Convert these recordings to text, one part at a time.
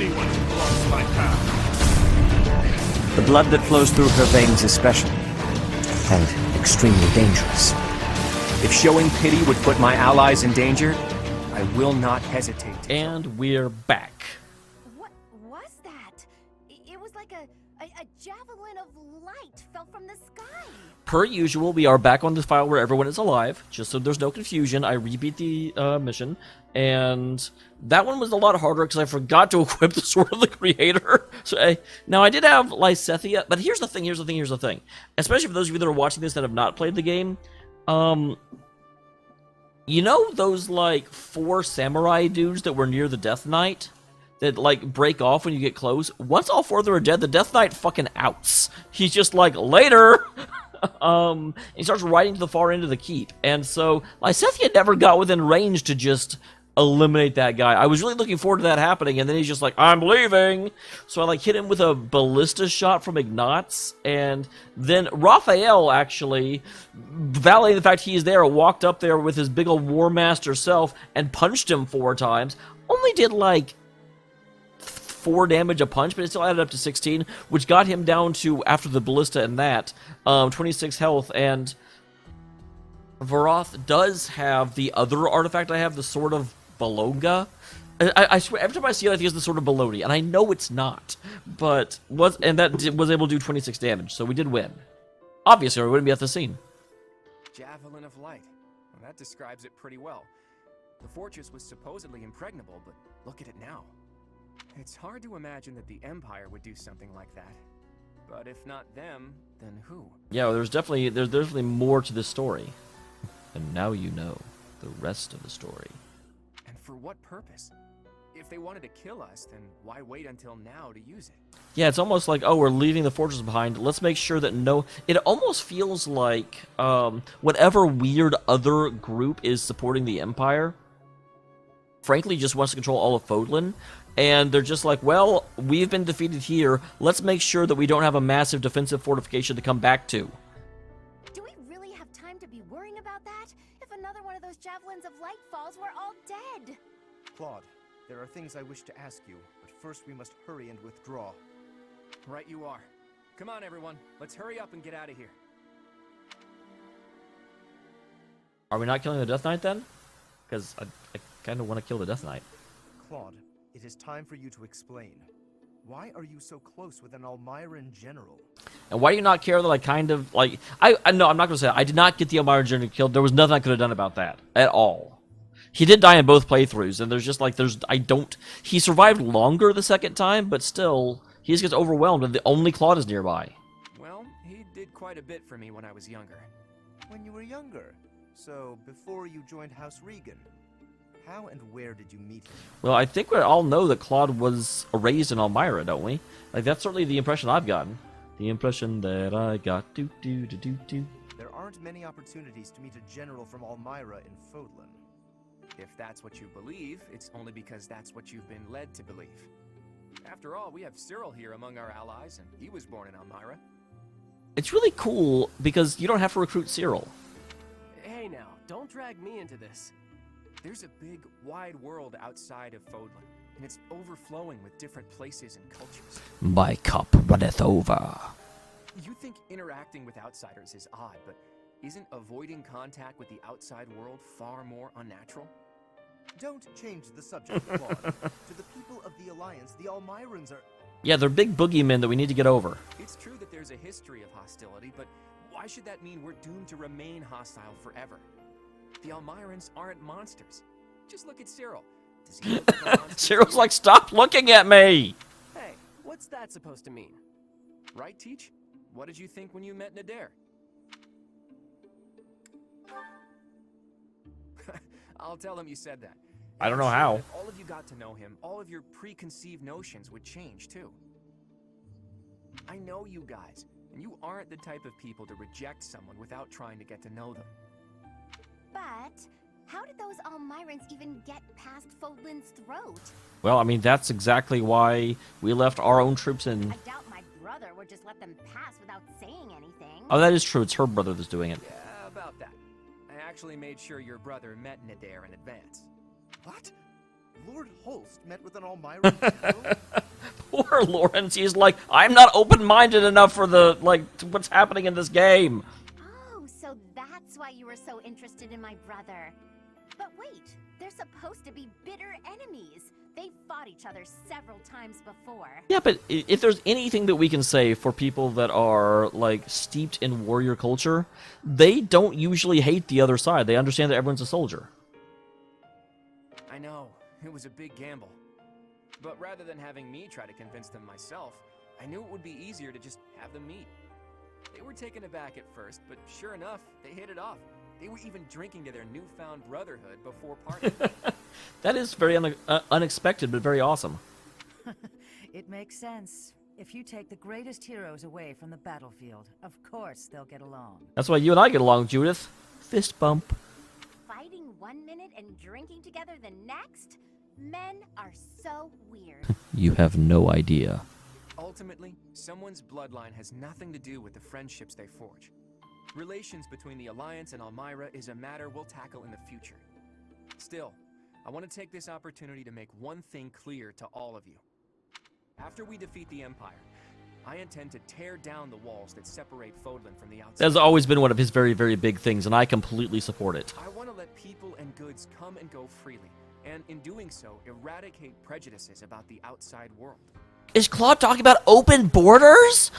anyone who blocks my path. The blood that flows through her veins is special, and extremely dangerous. If showing pity would put my allies in danger, I will not hesitate. And we're back. What was that? It was like a javelin of light fell from the sky. Per usual, we are back on the file where everyone is alive, just so there's no confusion. I rebeat the mission, and that one was a lot harder because I forgot to equip the Sword of the Creator. So now I did have Lysethia, but here's the thing, especially for those of you that are watching this that have not played the game, you know those, like, 4 samurai dudes that were near the Death Knight? That, like, break off when you get close? Once all 4 of them are dead, the Death Knight fucking outs. He's just like, later! He starts riding to the far end of the keep. And so, Lysethia never got within range to just eliminate that guy. I was really looking forward to that happening, and then he's just like, I'm leaving! So I, like, hit him with a ballista shot from Ignatz, and then Raphael, actually, validating the fact he is there, walked up there with his big ol' War Master self and punched him 4 times. Only did, like, 4 damage a punch, but it still added up to 16, which got him down to, after the ballista and that, 26 health, and Varoth does have the other artifact I have, the Sword of Bologna. I swear, every time I see it, I think it's the Sword of Bologna, and I know it's not, but was able to do 26 damage, so we did win. Obviously, or we wouldn't be at the scene. Javelin of light. Well, that describes it pretty well. The fortress was supposedly impregnable, but look at it now. It's hard to imagine that the Empire would do something like that. But if not them, then who? Yeah, well, there's definitely more to this story. And now you know the rest of the story. And for what purpose? If they wanted to kill us, then why wait until now to use it? Yeah, it's almost like, oh, we're leaving the fortress behind. Let's make sure that It almost feels like whatever weird other group is supporting the Empire, frankly, just wants to control all of Fodlan. And they're just like, well, we've been defeated here. Let's make sure that we don't have a massive defensive fortification to come back to. Do we really have time to be worrying about that? If another one of those javelins of light falls, we're all dead. Claude, there are things I wish to ask you, but first we must hurry and withdraw. Right you are. Come on, everyone. Let's hurry up and get out of here. Are we not killing the Death Knight then? Because I kind of want to kill the Death Knight. Claude, it is time for you to explain. Why are you so close with an Almiran general? And why do you not care that I kind of, like... No, I'm not going to say that. I did not get the Almiran general killed. There was nothing I could have done about that. At all. He did die in both playthroughs, and there's just, like, he survived longer the second time, but still, he just gets overwhelmed, and the only Claude is nearby. Well, he did quite a bit for me when I was younger. When you were younger? So, before you joined House Regan? How and where did you meet him? Well, I think we all know that Claude was raised in Elmira, don't we? Like, that's certainly the impression I've gotten. The impression that I got. There aren't many opportunities to meet a general from Elmira in Fodlan. If that's what you believe, it's only because that's what you've been led to believe. After all, we have Cyril here among our allies, and he was born in Elmira. It's really cool because you don't have to recruit Cyril. Hey now, don't drag me into this. There's a big, wide world outside of Fodlan, and it's overflowing with different places and cultures. My cup runneth over. You think interacting with outsiders is odd, but isn't avoiding contact with the outside world far more unnatural? Don't change the subject, Claude. To the people of the Alliance, the Almirans are... Yeah, they're big boogeymen that we need to get over. It's true that there's a history of hostility, but why should that mean we're doomed to remain hostile forever? The Almirans aren't monsters. Just look at Cyril. Does he look like a monster? Cyril's like, stop looking at me! Hey, what's that supposed to mean? Right, Teach? What did you think when you met Nadir? I'll tell him you said that. I don't know how. If all of you got to know him, all of your preconceived notions would change, too. I know you guys, and you aren't the type of people to reject someone without trying to get to know them. But how did those Almirans even get past Fodlan's throat? Well, I mean, that's exactly why we left our own troops in. I doubt my brother would just let them pass without saying anything. Oh, that is true. It's her brother that's doing it. Yeah, about that. I actually made sure your brother met Nadir in advance. What? Lord Holst met with an Elmira hero? Poor Lawrence, he's like, I'm not open-minded enough for the, like, what's happening in this game. Oh, so that's why you were so interested in my brother. But wait, they're supposed to be bitter enemies. They've fought each other several times before. Yeah, but if there's anything that we can say for people that are, like, steeped in warrior culture, they don't usually hate the other side. They understand that everyone's a soldier. I know, it was a big gamble. But rather than having me try to convince them myself, I knew it would be easier to just have them meet. They were taken aback at first, but sure enough, they hit it off. They were even drinking to their newfound brotherhood before partying. That is very unexpected, but very awesome. It makes sense. If you take the greatest heroes away from the battlefield, of course they'll get along. That's why you and I get along, Judith. Fist bump. Fighting 1 minute and drinking together the next? Men are so weird. You have no idea. Ultimately, someone's bloodline has nothing to do with the friendships they forge. Relations between the Alliance and Elmira is a matter we'll tackle in the future. Still, I want to take this opportunity to make one thing clear to all of you. After we defeat the Empire, I intend to tear down the walls that separate Fodlan from the outside. That's always been one of his very, very big things, and I completely support it. I want to let people and goods come and go freely, and in doing so, eradicate prejudices about the outside world. Is Claude talking about open borders?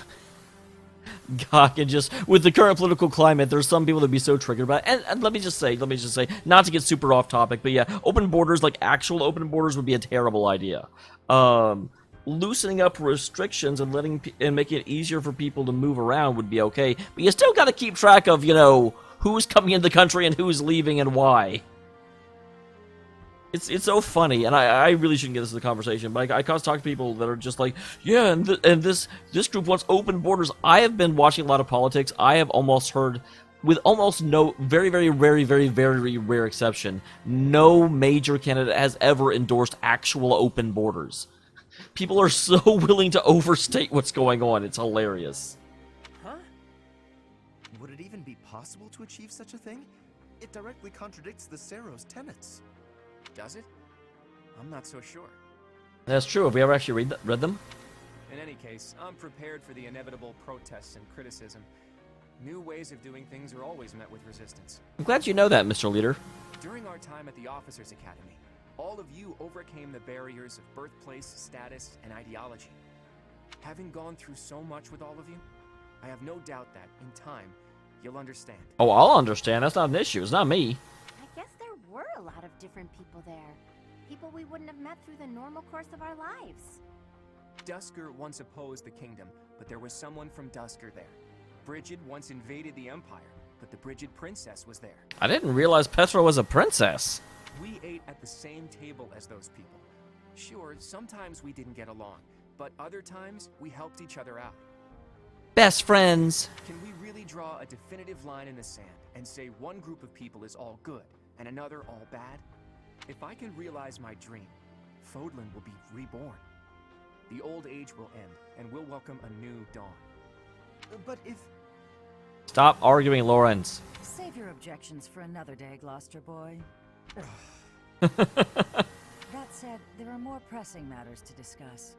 God, and just with the current political climate, there's some people that be so triggered about it. And let me just say, not to get super off topic, but yeah, open borders, like actual open borders, would be a terrible idea. Loosening up restrictions and making it easier for people to move around would be okay, but you still got to keep track of, you know, who's coming into the country and who's leaving and why. It's so funny, and I really shouldn't get this in the conversation, but I constantly talk to people that are just like, yeah, and this group wants open borders. I have been watching a lot of politics. I have almost heard, with almost no, very, very, very, very, very rare exception, no major candidate has ever endorsed actual open borders. People are so willing to overstate what's going on. It's hilarious. Huh? Would it even be possible to achieve such a thing? It directly contradicts the Seros' tenets. Does it? I'm not so sure. That's true. Have we ever actually read them? In any case, I'm prepared for the inevitable protests and criticism. New ways of doing things are always met with resistance. I'm glad you know that, Mr. Leader. During our time at the Officers Academy, all of you overcame the barriers of birthplace, status, and ideology. Having gone through so much with all of you, I have no doubt that, in time, you'll understand. Oh, I'll understand. That's not an issue. It's not me. I guess there were a lot of different people there. People we wouldn't have met through the normal course of our lives. Dusker once opposed the kingdom, but there was someone from Dusker there. Brigid once invaded the Empire, but the Brigid princess was there. I didn't realize Petra was a princess. We ate at the same table as those people. Sure, sometimes we didn't get along, but other times we helped each other out. Best friends. Can we really draw a definitive line in the sand and say one group of people is all good and another all bad? If I can realize my dream, Fodlan will be reborn. The old age will end, and we'll welcome a new dawn. But if... Stop arguing, Lawrence. Save your objections for another day, Gloucester boy. That said, there are more pressing matters to discuss.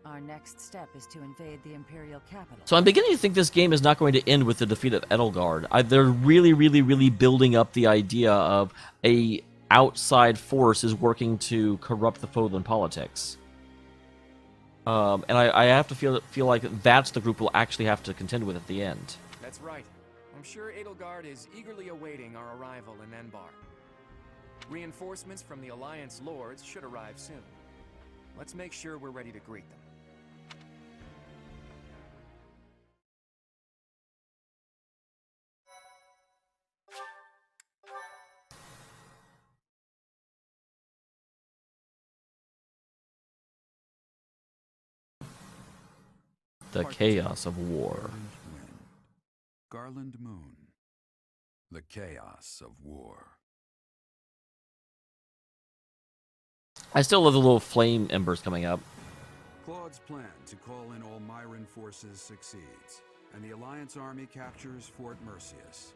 Our next step is to invade the Imperial capital. So I'm beginning to think this game is not going to end with the defeat of Edelgard. They're really, really, really building up the idea of a outside force is working to corrupt the Fodlan politics. And I have to feel like that's the group we'll actually have to contend with at the end. That's right. I'm sure Edelgard is eagerly awaiting our arrival in Enbar. Reinforcements from the Alliance Lords should arrive soon. Let's make sure we're ready to greet them. The chaos of war. Garland Moon. The chaos of war. I still love the little flame embers coming up. Claude's plan to call in all Myran forces succeeds, and the Alliance army captures Fort Mercius.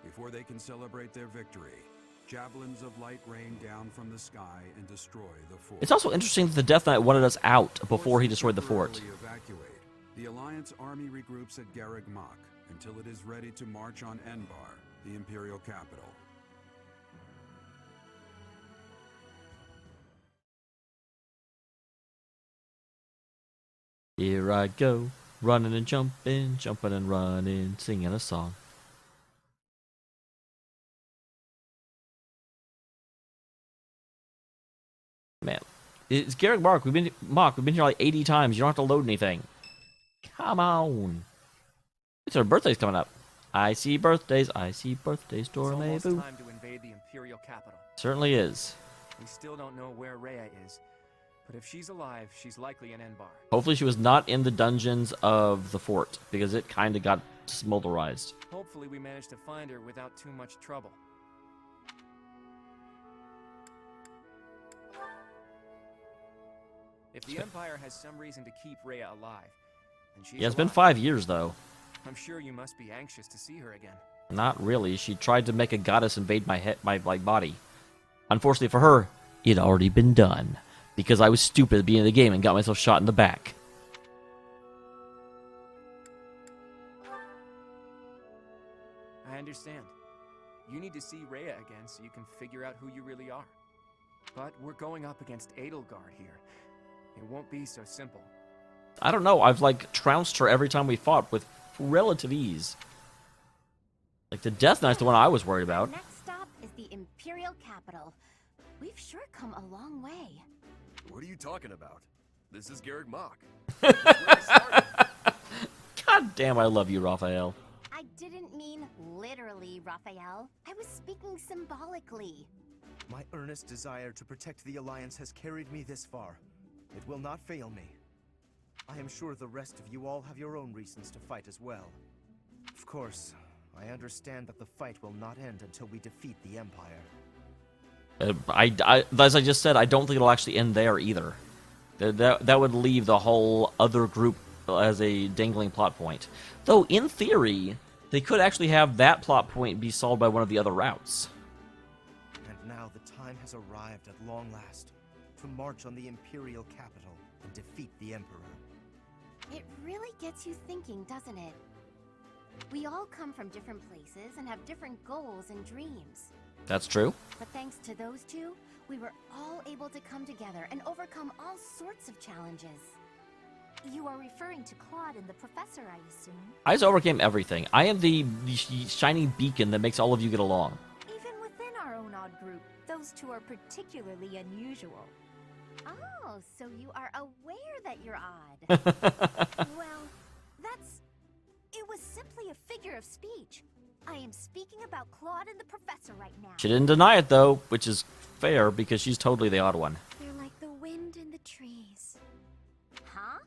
Before they can celebrate their victory, Javelins of light rain down from the sky and destroy the fort. It's also interesting that the Death Knight wanted us out before he destroyed the fort. Temporarily evacuate. The Alliance army regroups at Garreg Mach until it is ready to march on Enbar, the Imperial capital. Here I go, running and jumping, jumping and running, singing a song. Man, it's Garreg Mach. We've been here like 80 times. You don't have to load anything. Come on. It's our birthday's coming up. I see birthdays. It's almost time to invade the Imperial capital. Certainly is. We still don't know where Rhea is, but if she's alive, she's likely in Enbar. Hopefully she was not in the dungeons of the fort, because it kind of got smolderized. Hopefully we managed to find her without too much trouble. If the Empire has some reason to keep Rhea alive, and she's Yeah, it's been alive, 5 years, though. I'm sure you must be anxious to see her again. Not really. She tried to make a goddess invade my body. Unfortunately for her, it had already been done, because I was stupid at the beginning of the game and got myself shot in the back. I understand. You need to see Rhea again so you can figure out who you really are. But we're going up against Edelgard here. It won't be so simple. I don't know. I've, like, trounced her every time we fought with relative ease. Like, the Death Knight's the one I was worried about. Our next stop is the Imperial capital. We've sure come a long way. What are you talking about? This is Garreg Mach. God damn, I love you, Raphael. I didn't mean literally, Raphael. I was speaking symbolically. My earnest desire to protect the Alliance has carried me this far. It will not fail me. I am sure the rest of you all have your own reasons to fight as well. Of course, I understand that the fight will not end until we defeat the Empire. As I just said, I don't think it'll actually end there either. That would leave the whole other group as a dangling plot point. Though, in theory, they could actually have that plot point be solved by one of the other routes. And now the time has arrived at long last to march on the Imperial capital and defeat the Emperor. It really gets you thinking, doesn't it? We all come from different places and have different goals and dreams. That's true. But thanks to those two, we were all able to come together and overcome all sorts of challenges. You are referring to Claude and the Professor, I assume? I just overcame everything. I am the shining beacon that makes all of you get along. Even within our own odd group, those two are particularly unusual. Oh, so you are aware that you're odd. Well, it was simply a figure of speech. I am speaking about Claude and the Professor right now. She didn't deny it, though, which is fair, because she's totally the odd one. They're like the wind in the trees. Huh?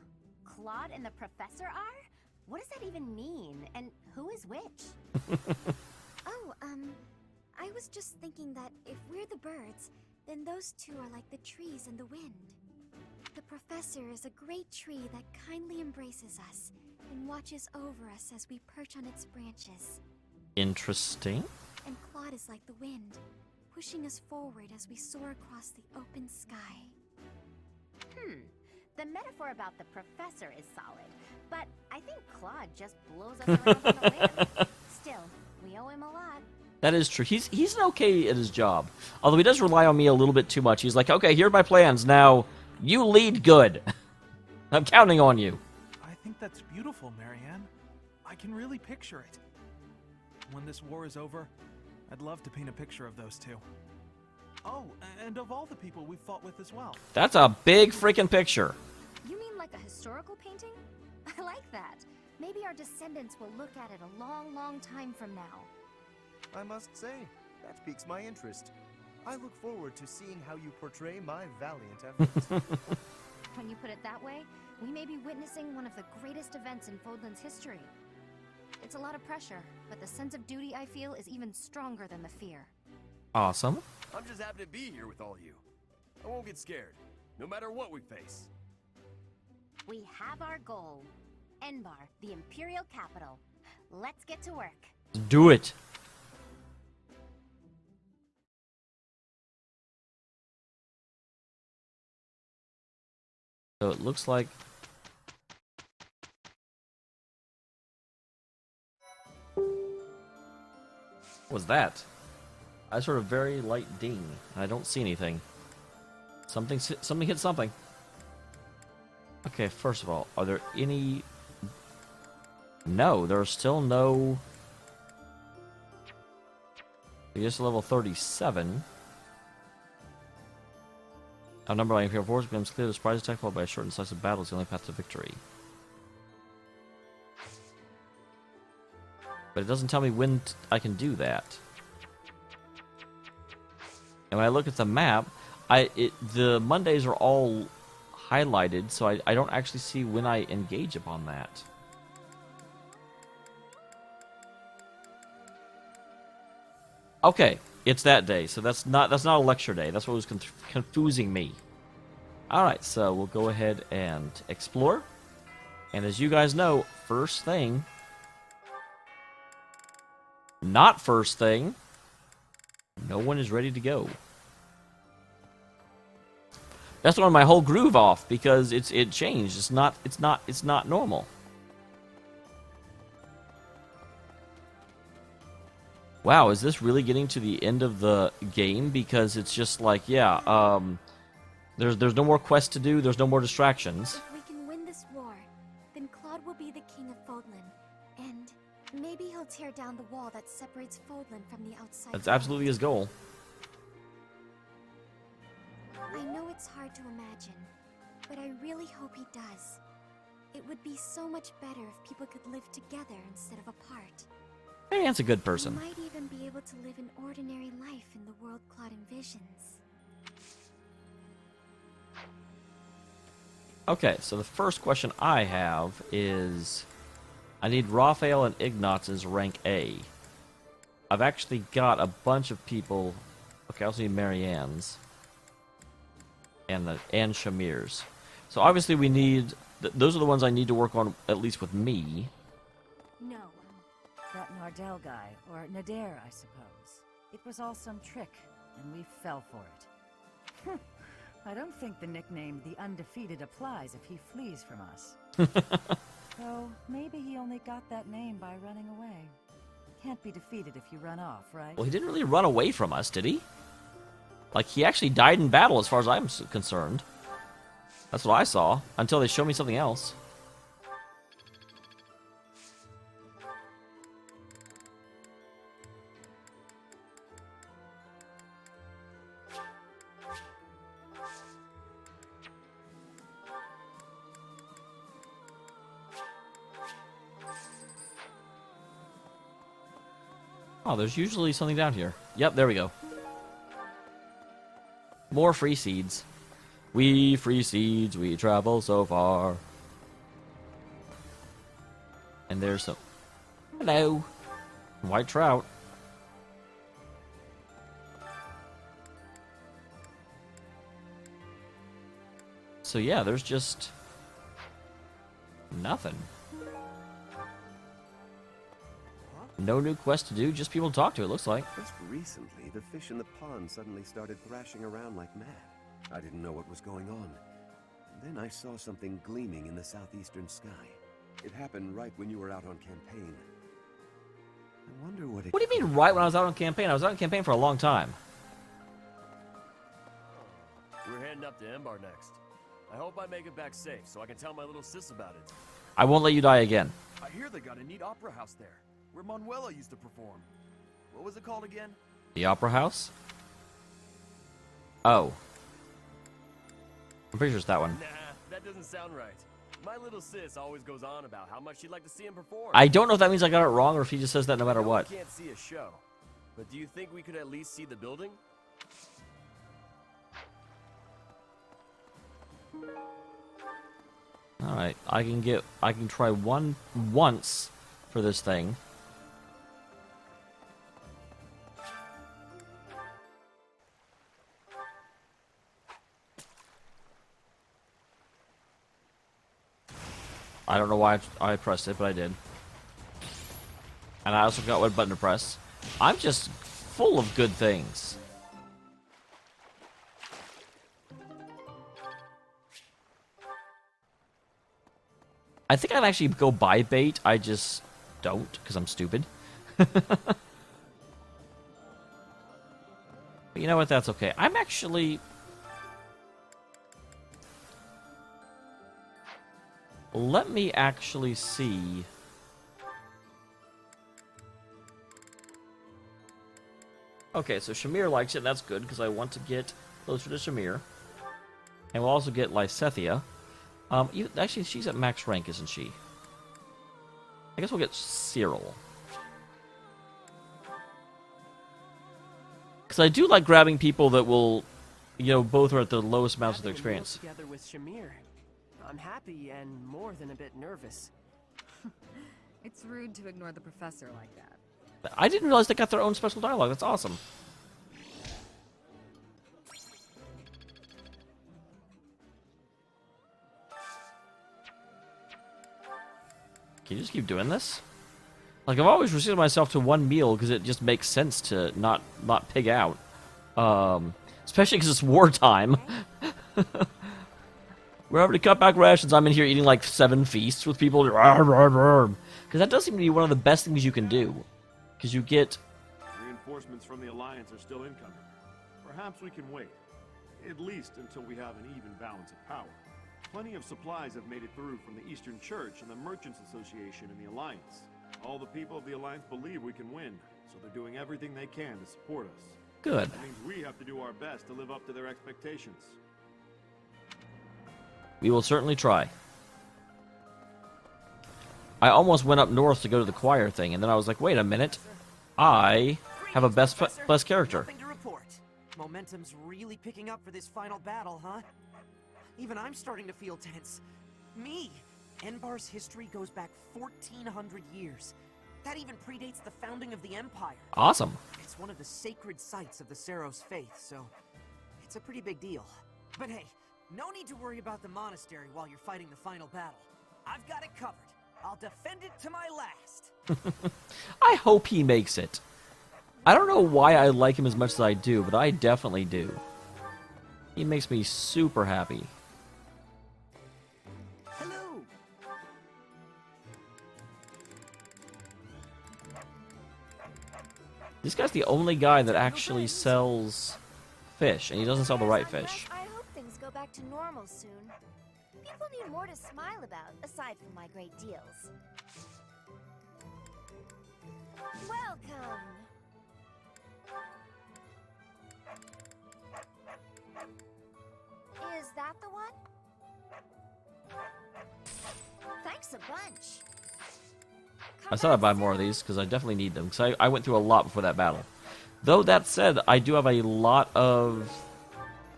Claude and the Professor are? What does that even mean? And who is which? Oh, I was just thinking that if we're the birds, then those two are like the trees and the wind. The Professor is a great tree that kindly embraces us and watches over us as we perch on its branches. Interesting. And Claude is like the wind, pushing us forward as we soar across the open sky. The metaphor about the Professor is solid, but I think Claude just blows us around in the wind. Still, we owe him a lot. That is true. He's okay at his job. Although he does rely on me a little bit too much. He's like, okay, here are my plans. Now, you lead good. I'm counting on you. I think that's beautiful, Marianne. I can really picture it. When this war is over, I'd love to paint a picture of those two. Oh, and of all the people we've fought with as well. That's a big freaking picture. You mean like a historical painting? I like that. Maybe our descendants will look at it a long, long time from now. I must say, that piques my interest. I look forward to seeing how you portray my valiant efforts. When you put it that way, we may be witnessing one of the greatest events in Fodlan's history. It's a lot of pressure, but the sense of duty I feel is even stronger than the fear. Awesome. I'm just happy to be here with all you. I won't get scared, no matter what we face. We have our goal. Enbar, the Imperial capital. Let's get to work. Do it. So it looks like... What was that? I sort of very light ding. I don't see anything. Something hit something. Okay, first of all, are there any... No, there are still no... Just level 37. Outnumbered by Imperial force becomes clear the surprise attack followed by a short and decisive battle is the only path to victory. But it doesn't tell me when I can do that. And when I look at the map, the Mondays are all highlighted, so I don't actually see when I engage upon that. Okay, it's that day, so that's not a lecture day. That's what was confusing me. All right, so we'll go ahead and explore. And as you guys know, first thing, not first thing, no one is ready to go. That's throwing my whole groove off because it changed. It's not normal. Wow, is this really getting to the end of the game? Because it's just like, yeah, there's no more quests to do, there's no more distractions. If we can win this war, then Claude will be the king of Fodlan. And maybe he'll tear down the wall that separates Fodlan from the outside That's world. absolutely his goal. I know it's hard to imagine, but I really hope he does. It would be so much better if people could live together instead of apart. Maybe that's a good person. We might even be able to live an ordinary life in the world Claude envisions. Okay, so the first question I have is... I need Raphael and Ignaz's rank A. I've actually got a bunch of people... Okay, I also need Marianne's. And Shamir's. So obviously we need... those are the ones I need to work on, at least with me. No, that Nardell guy, or Nader, I suppose. It was all some trick, and we fell for it. I don't think the nickname The Undefeated applies if he flees from us. So, maybe he only got that name by running away. Can't be defeated if you run off, right? Well, he didn't really run away from us, did he? Like, he actually died in battle as far as I'm concerned. That's what I saw, until they show me something else. Oh, there's usually something down here. Yep, there we go. More free seeds. We free seeds, we travel so far. And there's some... Hello. White trout. So yeah, there's just... nothing. No new quest to do, just people to talk to, it looks like. Just recently, the fish in the pond suddenly started thrashing around like mad. I didn't know what was going on. And then I saw something gleaming in the southeastern sky. It happened right when you were out on campaign. I wonder what it... What do you mean right when I was out on campaign? I was out on campaign for a long time. We're heading up to Embar next. I hope I make it back safe so I can tell my little sis about it. I won't let you die again. I hear they got a neat opera house there, where Manuela used to perform. What was it called again? The Opera House? Oh. I'm pretty sure it's that one. Nah, that doesn't sound right. My little sis always goes on about how much she'd like to see him perform. I don't know if that means I got it wrong or if he just says that no matter what. We can't see a show, but do you think we could at least see the building? Alright, I can try once for this thing. I don't know why I pressed it, but I did. And I also forgot what button to press. I'm just full of good things. I think I'd actually go buy bait. I just don't, because I'm stupid. But you know what? That's okay. I'm actually... Let me actually see... Okay, so Shamir likes it, and that's good, because I want to get closer to Shamir. And we'll also get Lysethia. Actually, she's at max rank, isn't she? I guess we'll get Cyril. Because I do like grabbing people that will, you know, both are at the lowest amounts of their experience. Together with Shamir. I'm happy and more than a bit nervous. It's rude to ignore the professor like that. I didn't realize they got their own special dialogue. That's awesome. Can you just keep doing this? Like, I've always restricted myself to one meal because it just makes sense to not pig out. Especially because it's wartime. We're having to cut back rations. I'm in here eating like 7 feasts with people. Because that does seem to be one of the best things you can do. Because you get... Reinforcements from the Alliance are still incoming. Perhaps we can wait. At least until we have an even balance of power. Plenty of supplies have made it through from the Eastern Church and the Merchants Association and the Alliance. All the people of the Alliance believe we can win, so they're doing everything they can to support us. Good. That means we have to do our best to live up to their expectations. We will certainly try. I almost went up north to go to the choir thing, and then I was like, wait a minute. I have a best character. Nothing to report. Momentum's really picking up for this final battle, huh? Even I'm starting to feel tense. Me! Enbar's history goes back 1,400 years. That even predates the founding of the Empire. Awesome. It's one of the sacred sites of the Seros faith, so it's a pretty big deal. But hey, no need to worry about the monastery while you're fighting the final battle. I've got it covered. I'll defend it to my last. I hope he makes it. I don't know why I like him as much as I do, but I definitely do. He makes me super happy. Hello. This guy's the only guy that actually sells fish, and he doesn't sell the right fish. I hope things go back to normal soon. People need more to smile about, aside from my great deals. Welcome! Is that the one? Thanks a bunch. I said I'd buy more of these, because I definitely need them, because I went through a lot before that battle. Though that said, I do have a lot of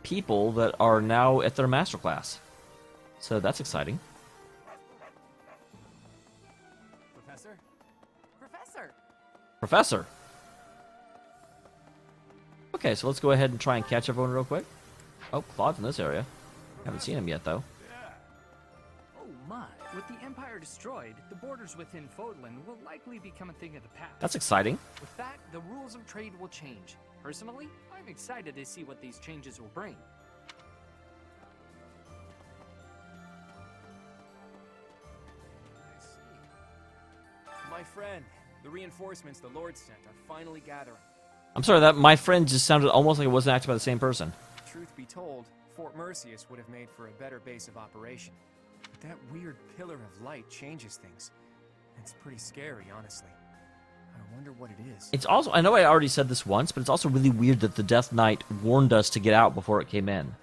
people that are now at their masterclass. So that's exciting. Professor? Professor! Professor! Okay, so let's go ahead and try and catch everyone real quick. Oh, Claude's in this area. Haven't seen him yet, though. Oh my, with the Empire destroyed, the borders within Fodlan will likely become a thing of the past. That's exciting. With that, the rules of trade will change. Personally, I'm excited to see what these changes will bring. My friend, the reinforcements the Lord sent are finally gathering. I'm sorry, that my friend just sounded almost like it wasn't acted by the same person. Truth be told, Fort Mercius would have made for a better base of operation. But that weird pillar of light changes things. It's pretty scary, honestly. I wonder what it is. It's also, I know I already said this once, but it's also really weird that the Death Knight warned us to get out before it came in.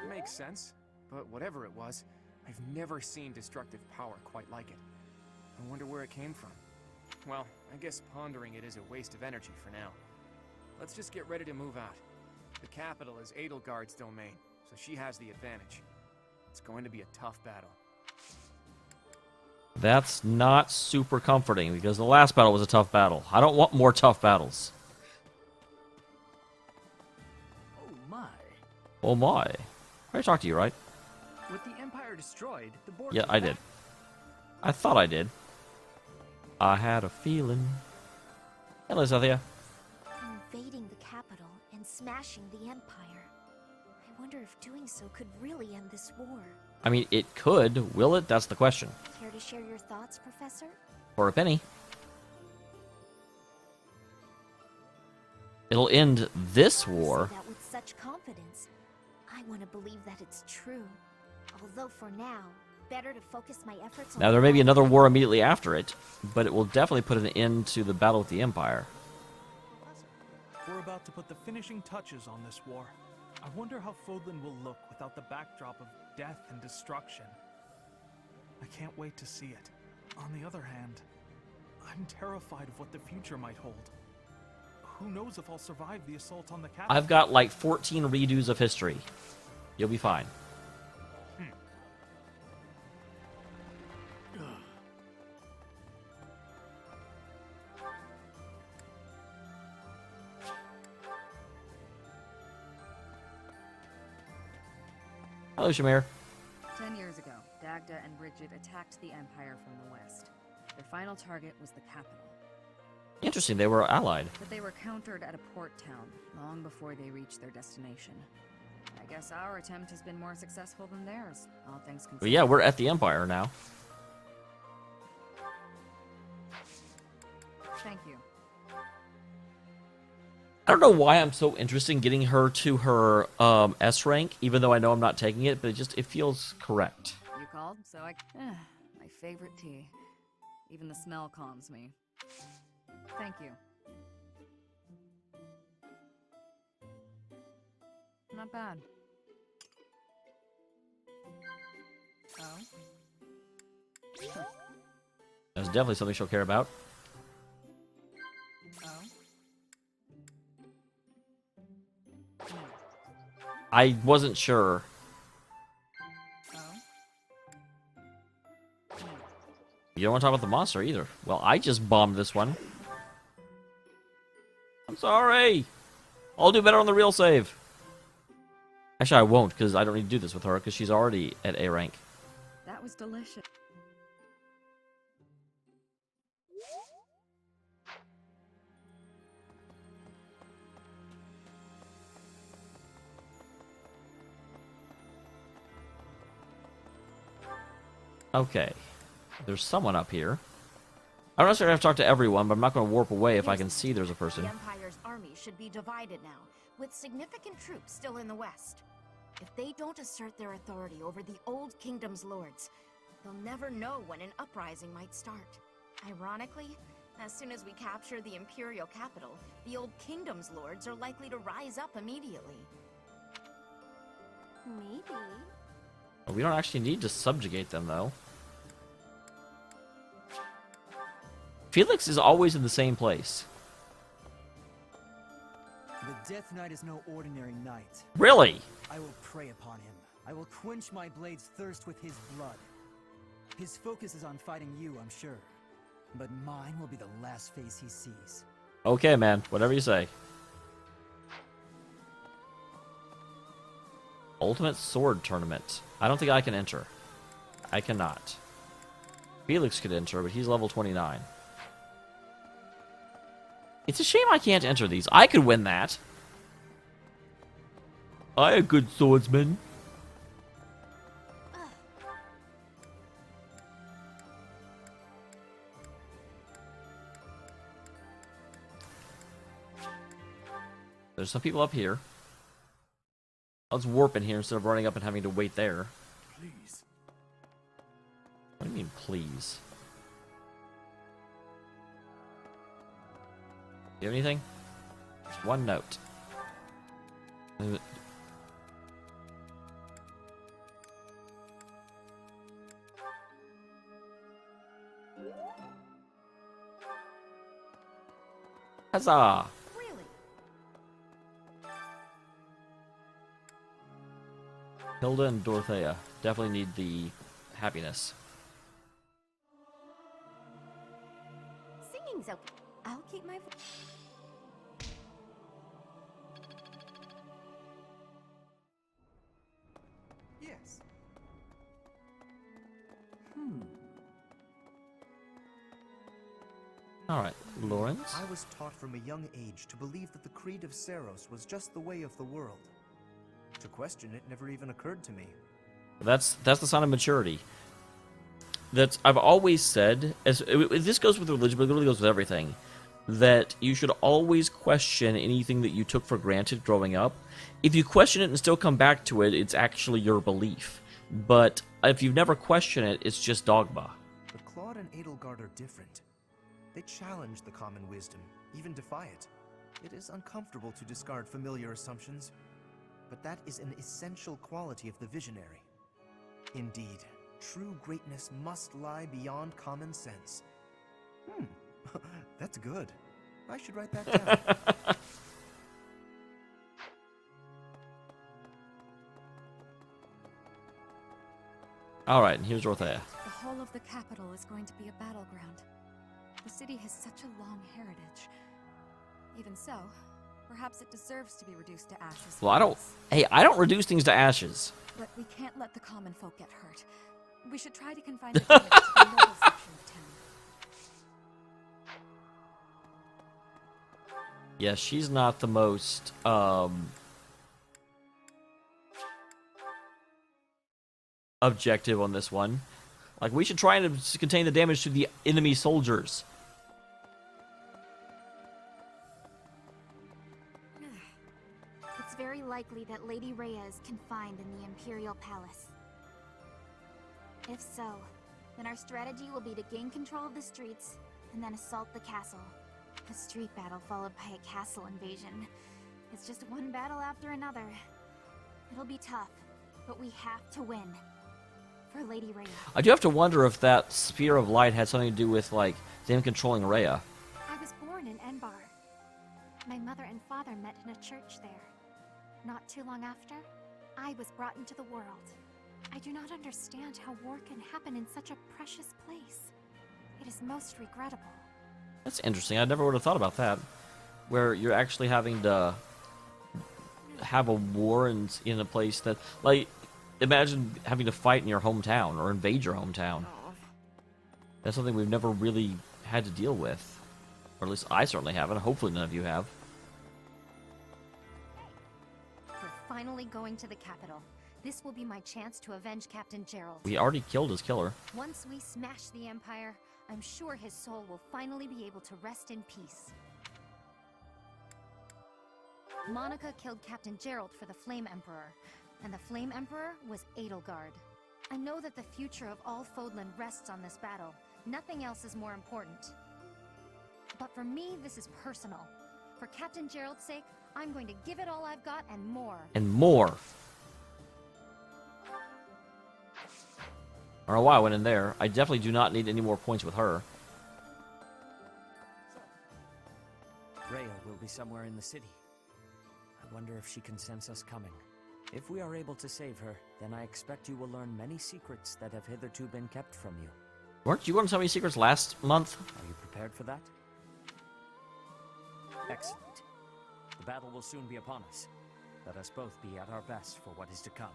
Makes sense, but whatever it was, I've never seen destructive power quite like it. I wonder where it came from. Well, I guess pondering it is a waste of energy for now. Let's just get ready to move out. The capital is Edelgard's domain, so she has the advantage. It's going to be a tough battle. That's not super comforting, because the last battle was a tough battle. I don't want more tough battles. Oh my. Oh my. I talked to you, right? With the Empire destroyed, the borders... Yeah, I did. I thought I did. I had a feeling. Hello, Lysethia. Invading the capital and smashing the Empire. wonder if doing so could really end this war. I mean, it could. Will it? That's the question. Care to share your thoughts, Professor? For a penny. It'll end this war. Say that with such confidence. I want to believe that it's true. Although for now, better to focus my efforts on... Now, there may be another war immediately after it, but it will definitely put an end to the battle with the Empire. We're about to put the finishing touches on this war. I wonder how Fodlan will look without the backdrop of death and destruction. I can't wait to see it. On the other hand, I'm terrified of what the future might hold. Who knows if I'll survive the assault on the capital? I've got like 14 redos of history. You'll be fine. Hello, Shamir. 10 years ago, Dagda and Bridget attacked the Empire from the west. Their final target was the capital. Interesting, they were allied. But they were countered at a port town, long before they reached their destination. I guess our attempt has been more successful than theirs, all things considered. But yeah, we're at the Empire now. Thank you. I don't know why I'm so interested in getting her to her S rank, even though I know I'm not taking it, but it feels correct. You called, so my favorite tea. Even the smell calms me. Thank you. Not bad. Oh? That's definitely something she'll care about. Oh? I wasn't sure. You don't want to talk about the monster either. Well, I just bombed this one. I'm sorry. I'll do better on the real save. Actually, I won't, because I don't need to do this with her, because she's already at A rank. That was delicious. Okay. There's someone up here. I don't necessarily have to talk to everyone, but I'm not going to warp away if I can see there's a person. The Empire's army should be divided now, with significant troops still in the west. If they don't assert their authority over the Old Kingdom's lords, they'll never know when an uprising might start. Ironically, as soon as we capture the Imperial capital, the Old Kingdom's lords are likely to rise up immediately. Maybe. We don't actually need to subjugate them, though. Felix is always in the same place. The Death Knight is no ordinary knight. Really? I will prey upon him. I will quench my blade's thirst with his blood. His focus is on fighting you, I'm sure. But mine will be the last face he sees. Okay, man. Whatever you say. Ultimate Sword Tournament. I don't think I can enter. I cannot. Felix could enter, but he's level 29. It's a shame I can't enter these. I could win that. I a good swordsman. There's some people up here. Let's warp in here instead of running up and having to wait there. Please. What do you mean, please? Do you have anything? One note. Huzzah! Really? Hilda and Dorothea definitely need the happiness. Singing's okay. I'll keep my voice. Yes. Alright, Lawrence. I was taught from a young age to believe that the Creed of Seros was just the way of the world. To question it never even occurred to me. That's the sign of maturity. I've always said, this goes with religion, but it really goes with everything, that you should always question anything that you took for granted growing up. If you question it and still come back to it, it's actually your belief. But if you've never questioned it, it's just dogma. But Claude and Edelgard are different. They challenge the common wisdom, even defy it. It is uncomfortable to discard familiar assumptions, but that is an essential quality of the visionary. Indeed, true greatness must lie beyond common sense. That's good. I should write that down. Alright, and here's Dorothea. The whole of the capital is going to be a battleground. The city has such a long heritage. Even so, perhaps it deserves to be reduced to ashes. Well, I don't reduce things to ashes. But we can't let the common folk get hurt. We should try to confine the damage to the noble section of town. Yeah, she's not the most, objective on this one. Like, we should try and contain the damage to the enemy soldiers. It's very likely that Lady Rhea is confined in the Imperial Palace. If so, then our strategy will be to gain control of the streets and then assault the castle. A street battle followed by a castle invasion. It's just one battle after another. It'll be tough, but we have to win. For Lady Rhea. I do have to wonder if that Spear of Light had something to do with, like, them controlling Rhea. I was born in Enbar. My mother and father met in a church there. Not too long after, I was brought into the world. I do not understand how war can happen in such a precious place. It is most regrettable. That's interesting. I never would have thought about that. Where you're actually having to have a war in a place that, like, imagine having to fight in your hometown or invade your hometown. That's something we've never really had to deal with. Or at least I certainly haven't. Hopefully none of you have. We're finally going to the capital. This will be my chance to avenge Captain Gerald. We already killed his killer. Once we smash the Empire, I'm sure his soul will finally be able to rest in peace. Monica killed Captain Gerald for the Flame Emperor, and the Flame Emperor was Edelgard. I know that the future of all Fodlan rests on this battle. Nothing else is more important. But for me, this is personal. For Captain Gerald's sake, I'm going to give it all I've got and more. And more. I don't know why I went in there. I definitely do not need any more points with her. Rhea will be somewhere in the city. I wonder if she can sense us coming. If we are able to save her, then I expect you will learn many secrets that have hitherto been kept from you. Weren't you going to tell me secrets last month? Are you prepared for that? Excellent. The battle will soon be upon us. Let us both be at our best for what is to come.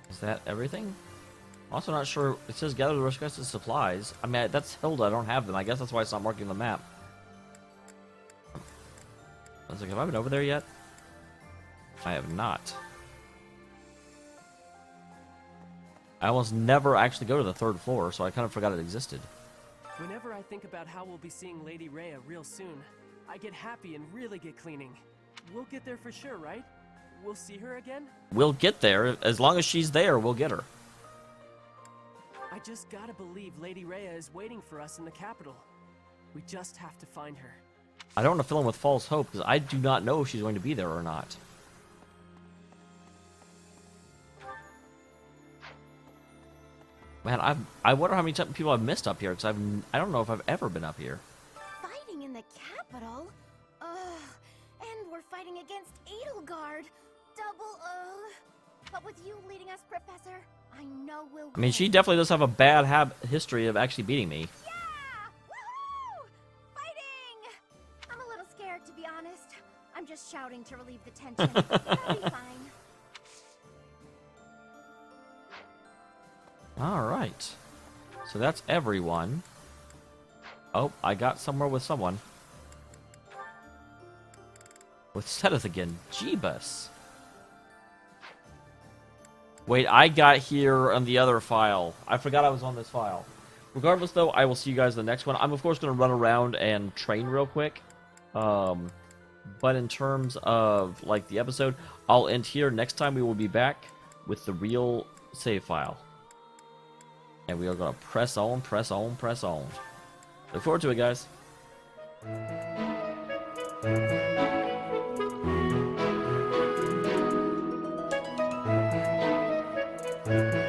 Is that everything? I'm also not sure. It says gather the requested supplies. I mean, that's Hilda. I don't have them. I guess that's why it's not marking the map. I was like, have I been over there yet? I have not. I almost never actually go to the third floor, so I kind of forgot it existed. Whenever I think about how we'll be seeing Lady Rhea real soon, I get happy and really get cleaning. We'll get there for sure, right? We'll see her again? We'll get there. As long as she's there, we'll get her. I just gotta believe Lady Rhea is waiting for us in the capital. We just have to find her. I don't want to fill in with false hope, because I do not know if she's going to be there or not. Man, I wonder how many people I've missed up here, because I don't know if I've ever been up here. Fighting in the capital? And we're fighting against Edelgard. Double But with you leading us, Professor, I know we'll win. I mean, she definitely does have a bad history of actually beating me. Yeah! Woohoo! Fighting! I'm a little scared shouting to relieve the tension. I'll be fine. Alright. So that's everyone. Oh, I got somewhere with someone. With Seth again. Jeebus. Wait, I got here on the other file. I forgot I was on this file. Regardless, though, I will see you guys in the next one. I'm, of course, going to run around and train real quick. But in terms of, like, the episode, I'll end here. Next time we will be back with the real save file. And we are going to press on, press on, press on. Look forward to it, guys. Thank you.